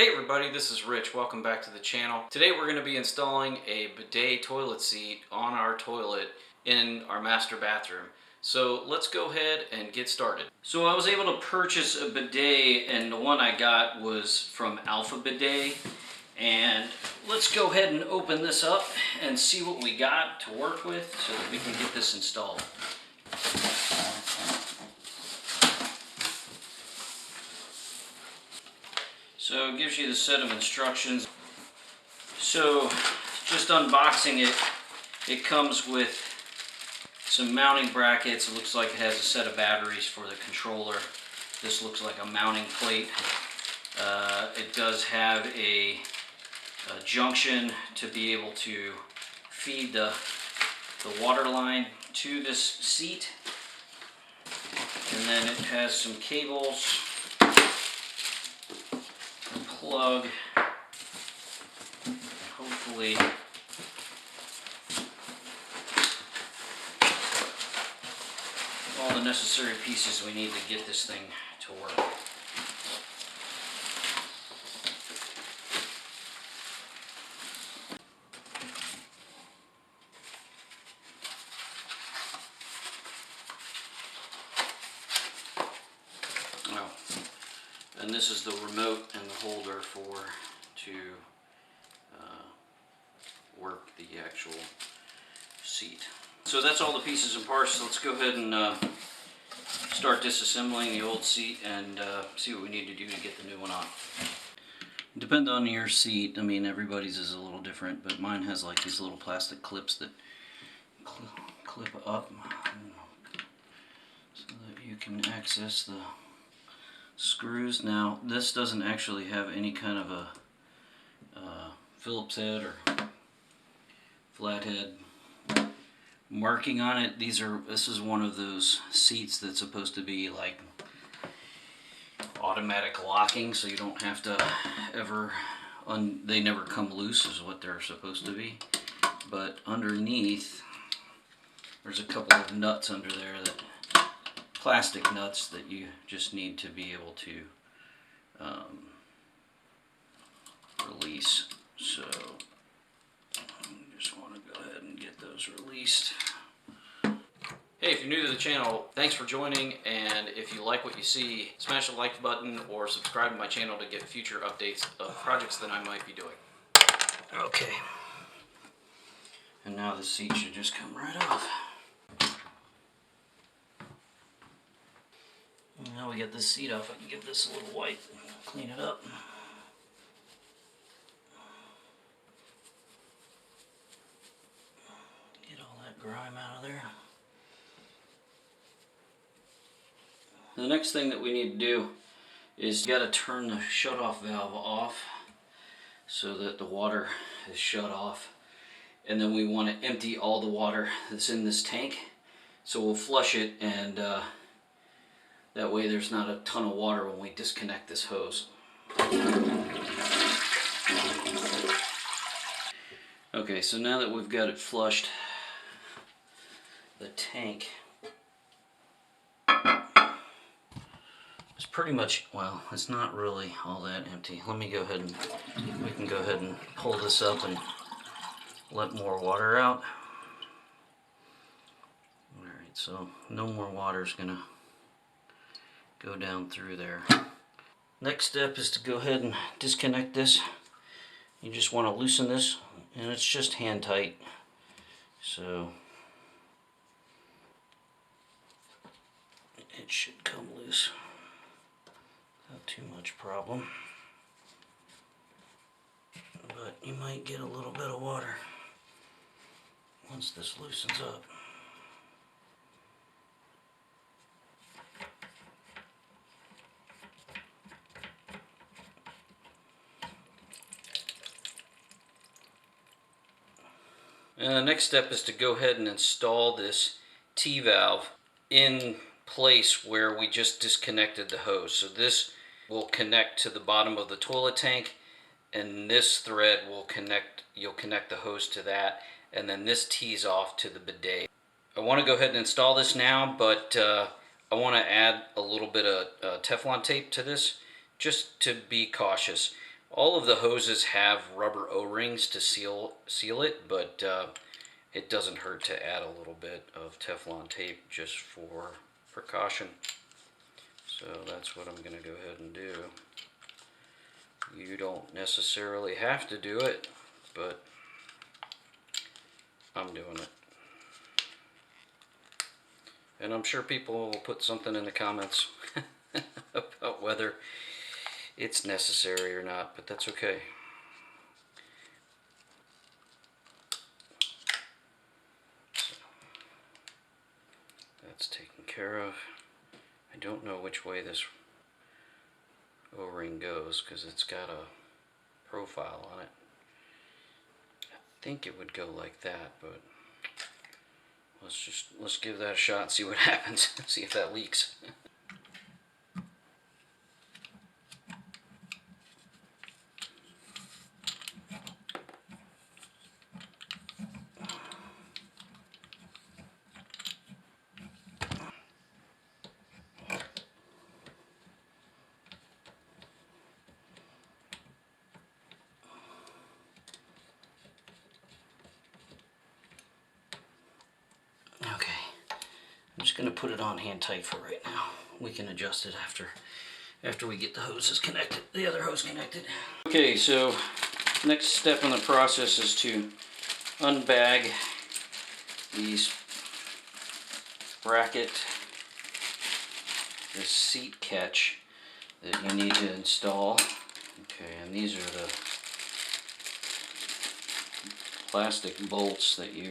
Hey everybody, this is Rich. Welcome back to the channel. Today we're going to be installing a bidet toilet seat on our toilet in our master bathroom. So let's go ahead and get started. So I was able to purchase a bidet, and the one I got was from Alpha Bidet. And let's go ahead and open this up and see what we got to work with so that we can get this installed. So it gives you the set of instructions. So just unboxing it, it comes with some mounting brackets. It looks like it has a set of batteries for the controller. This looks like a mounting plate. It does have a junction to be able to feed the water line to this seat. And then it has some cables, plug, hopefully all the necessary pieces we need to get this thing to work. And this is the remote and the holder to work the actual seat. So that's all the pieces and parts. So let's go ahead and start disassembling the old seat and see what we need to do to get the new one on. Depend on your seat. I mean, everybody's is a little different, but mine has like these little plastic clips that clip up so that you can access the screws. Now this doesn't actually have any kind of a Phillips head or flathead marking on it. This is one of those seats that's supposed to be like automatic locking, so you don't have to ever they never come loose is what they're supposed to be. But underneath there's a couple of nuts under there, that plastic nuts that you just need to be able to release. So you just want to go ahead and get those released. Hey, if you're new to the channel, thanks for joining, and if you like what you see, smash the like button or subscribe to my channel to get future updates of projects that I might be doing. Okay. And now the seat should just come right off. Now we get this seat off, I can give this a little wipe and clean it up. Get all that grime out of there. The next thing that we need to do is you got to turn the shut-off valve off so that the water is shut off. And then we want to empty all the water that's in this tank. So we'll flush it, and that way there's not a ton of water when we disconnect this hose. Okay, so now that we've got it flushed, the tank is pretty much, well, it's not really all that empty. Let me go ahead and, we can go ahead and pull this up and let more water out. Alright, so no more water is gonna go down through there. Next step is to go ahead and disconnect this. You just want to loosen this, and it's just hand tight. So it should come loose. Not too much problem. But you might get a little bit of water once this loosens up. And the next step is to go ahead and install this T-valve in place where we just disconnected the hose. So this will connect to the bottom of the toilet tank, and this thread will connect, you'll connect the hose to that, and then this tees off to the bidet. I want to go ahead and install this now, but I want to add a little bit of Teflon tape to this just to be cautious. All of the hoses have rubber O-rings to seal it, but it doesn't hurt to add a little bit of Teflon tape just for precaution. So that's what I'm going to go ahead and do. You don't necessarily have to do it, but I'm doing it. And I'm sure people will put something in the comments about whether it's necessary or not, but that's okay. So, that's taken care of. I don't know which way this O-ring goes because it's got a profile on it. I think it would go like that, but let's give that a shot and see what happens. See if that leaks. Okay, I'm just gonna put it on hand tight for right now. We can adjust it after we get the hoses connected, the other hose connected. Okay, so next step in the process is to unbag these bracket, this seat catch that you need to install. Okay, and these are the plastic bolts that you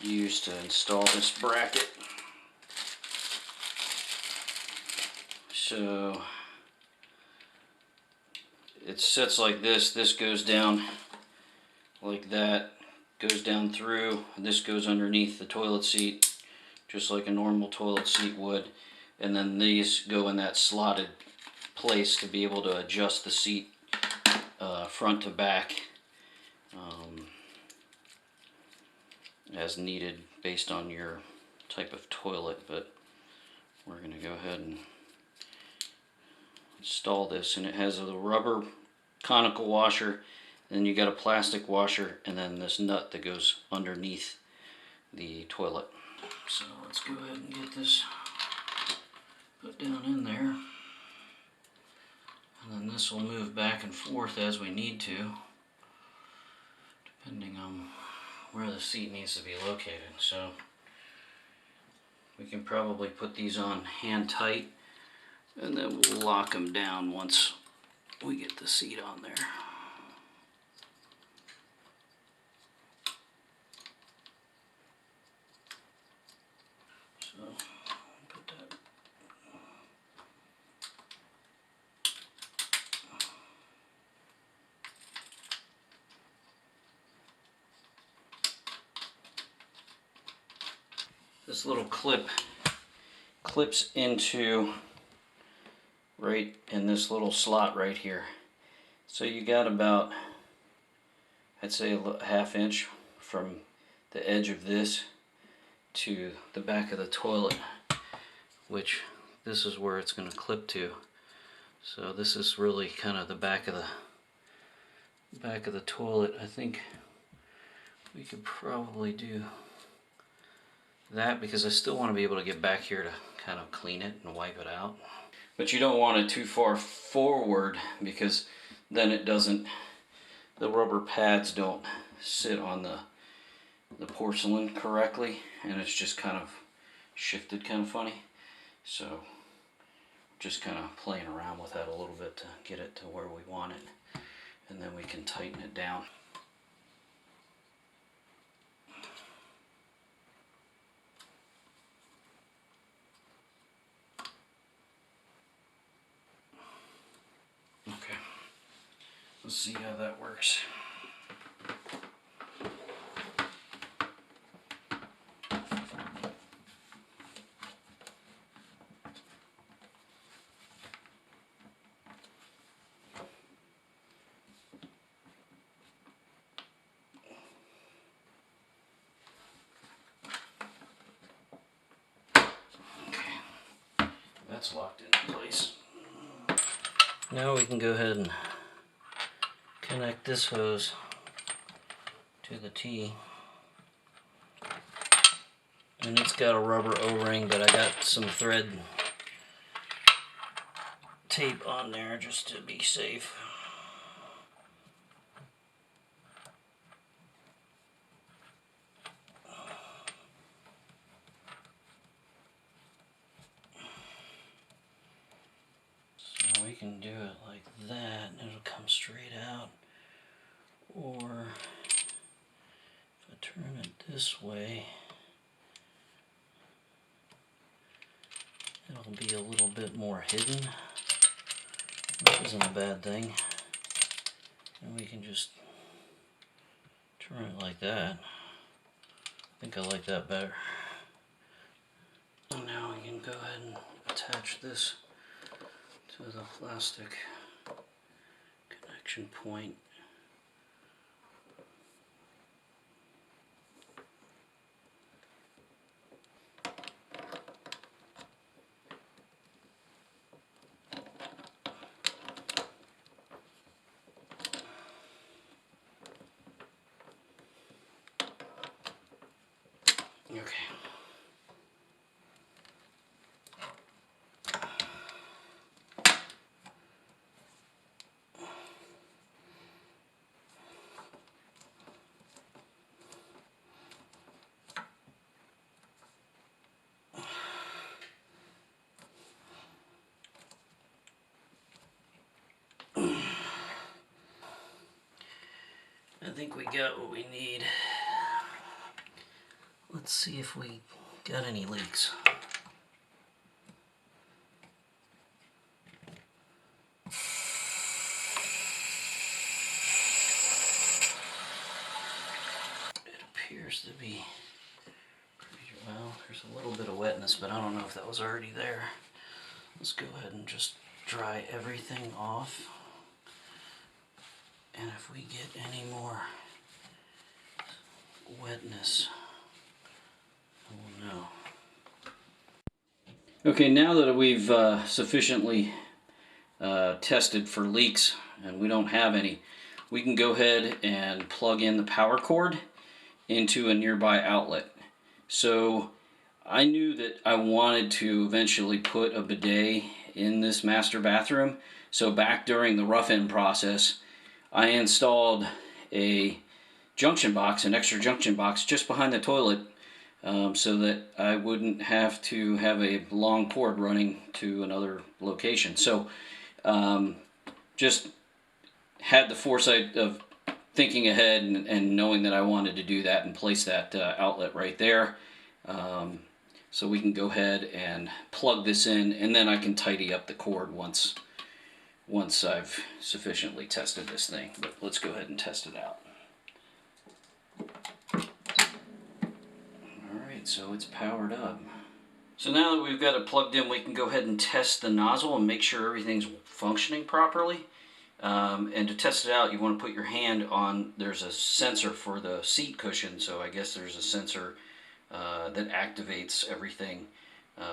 use to install this bracket. So it sits like this. This goes down like that, goes down through, and this goes underneath the toilet seat just like a normal toilet seat would, and then these go in that slotted place to be able to adjust the seat front to back as needed based on your type of toilet. But we're going to go ahead and install this, and it has a rubber conical washer, then you got a plastic washer, and then this nut that goes underneath the toilet. So let's go ahead and get this put down in there, and then this will move back and forth as we need to, depending on where the seat needs to be located. So we can probably put these on hand tight, and then we'll lock them down once we get the seat on there. So put that. This little clip clips into right in this little slot right here. So you got about, I'd say, a half inch from the edge of this to the back of the toilet, which this is where it's going to clip to. So this is really kind of the back of the toilet. I think we could probably do that because I still want to be able to get back here to kind of clean it and wipe it out. But you don't want it too far forward because then it doesn't, the rubber pads don't sit on the porcelain correctly, and it's just kind of shifted kind of funny. So just kind of playing around with that a little bit to get it to where we want it, and then we can tighten it down. Okay, let's see how that works. Okay, that's locked into place. Now we can go ahead and connect this hose to the T. And it's got a rubber O-ring, but I got some thread tape on there just to be safe. So we can do it like that and it'll come straight out. Or if I turn it this way, it'll be a little bit more hidden, which isn't a bad thing. And we can just turn it like that. I think I like that better. And now we can go ahead and attach this to the plastic connection point. Okay. I think we got what we need. Let's see if we got any leaks. It appears to be pretty well. There's a little bit of wetness, but I don't know if that was already there. Let's go ahead and just dry everything off. And if we get any more wetness, we'll know. Okay, now that we've sufficiently tested for leaks and we don't have any, we can go ahead and plug in the power cord into a nearby outlet. So I knew that I wanted to eventually put a bidet in this master bathroom. So back during the rough-in process, I installed a junction box, an extra junction box just behind the toilet, so that I wouldn't have to have a long cord running to another location. So just had the foresight of thinking ahead and knowing that I wanted to do that and place that outlet right there. So we can go ahead and plug this in, and then I can tidy up the cord once I've sufficiently tested this thing. But let's go ahead and test it out. Alright, so it's powered up. So now that we've got it plugged in, we can go ahead and test the nozzle and make sure everything's functioning properly. And to test it out, you want to put your hand on, there's a sensor for the seat cushion, so I guess there's a sensor that activates everything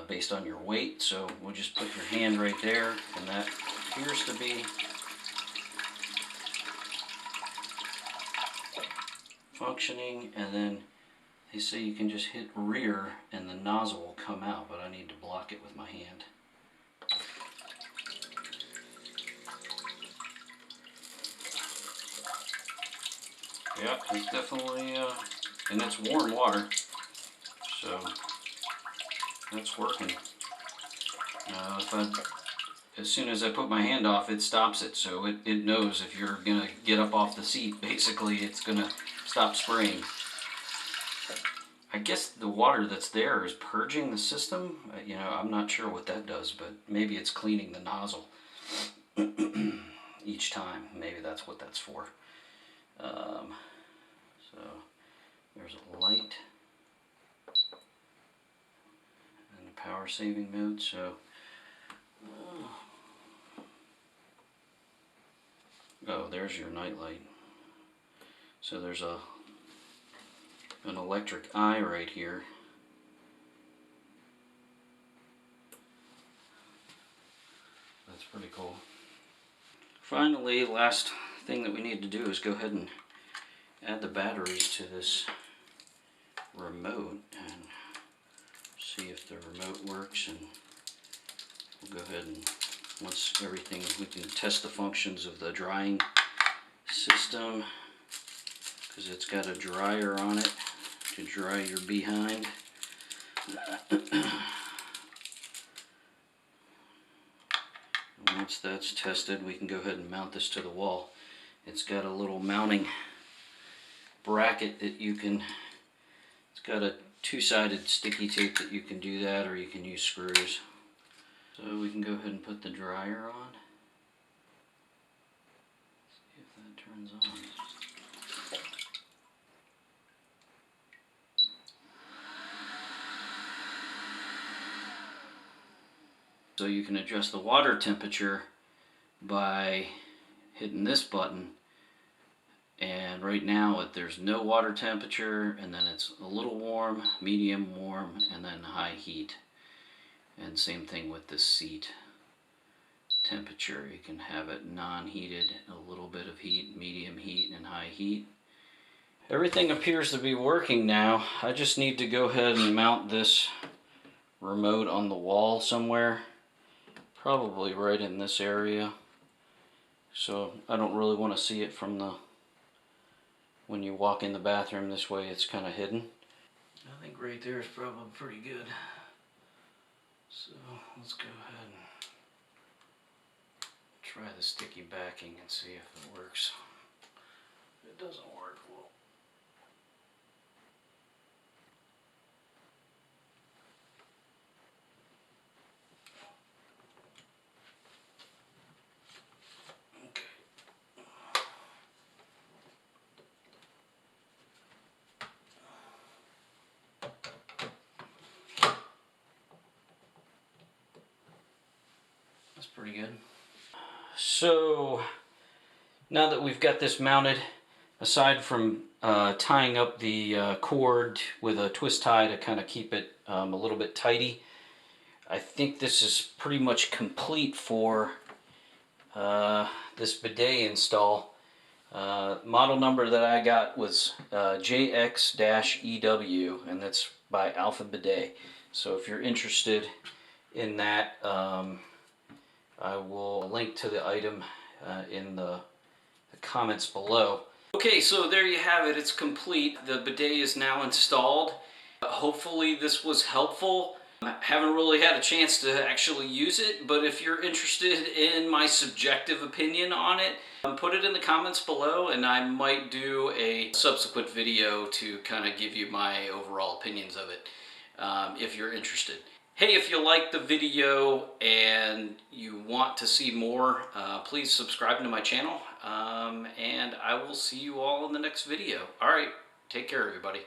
based on your weight. So we'll just put your hand right there, and that appears to be functioning. And then they say you can just hit rear and the nozzle will come out, but I need to block it with my hand. Yeah, it's definitely, and it's warm water, so that's working. As soon as I put my hand off, it stops it, so it knows if you're gonna get up off the seat, basically it's gonna stop spraying. I guess the water that's there is purging the system. You know, I'm not sure what that does, but maybe it's cleaning the nozzle each time. Maybe that's what that's for. So there's a light and power saving mode. So oh, there's your night light. So there's an electric eye right here. That's pretty cool. Finally, last thing that we need to do is go ahead and add the batteries to this remote and see if the remote works, and we'll go ahead and once everything, we can test the functions of the drying system because it's got a dryer on it to dry your behind. Once that's tested, we can go ahead and mount this to the wall. It's got a little mounting bracket that you can, it's got a two-sided sticky tape that you can do that, or you can use screws. So we can go ahead and put the dryer on. See if that turns on. So you can adjust the water temperature by hitting this button, and right now there's no water temperature, and then it's a little warm, medium warm, and then high heat. And same thing with the seat temperature. You can have it non-heated, a little bit of heat, medium heat, and high heat. Everything appears to be working now. I just need to go ahead and mount this remote on the wall somewhere, probably right in this area, so I don't really want to see it from the, when you walk in the bathroom. This way it's kind of hidden. I think right there is probably pretty good. So let's go ahead and try the sticky backing and see if it works. If it doesn't work, well, okay. That's pretty good. So now that we've got this mounted, aside from tying up the cord with a twist tie to kind of keep it a little bit tighty, I think this is pretty much complete for this bidet install. Model number that I got was JX-EW, and that's by Alpha Bidet. So if you're interested in that, I will link to the item in the comments below. Okay, so there you have it. It's complete. The bidet is now installed. Hopefully this was helpful. I haven't really had a chance to actually use it, but if you're interested in my subjective opinion on it, put it in the comments below, and I might do a subsequent video to kind of give you my overall opinions of it, if you're interested. Hey, if you liked the video and you want to see more, please subscribe to my channel, and I will see you all in the next video. All right, take care, everybody.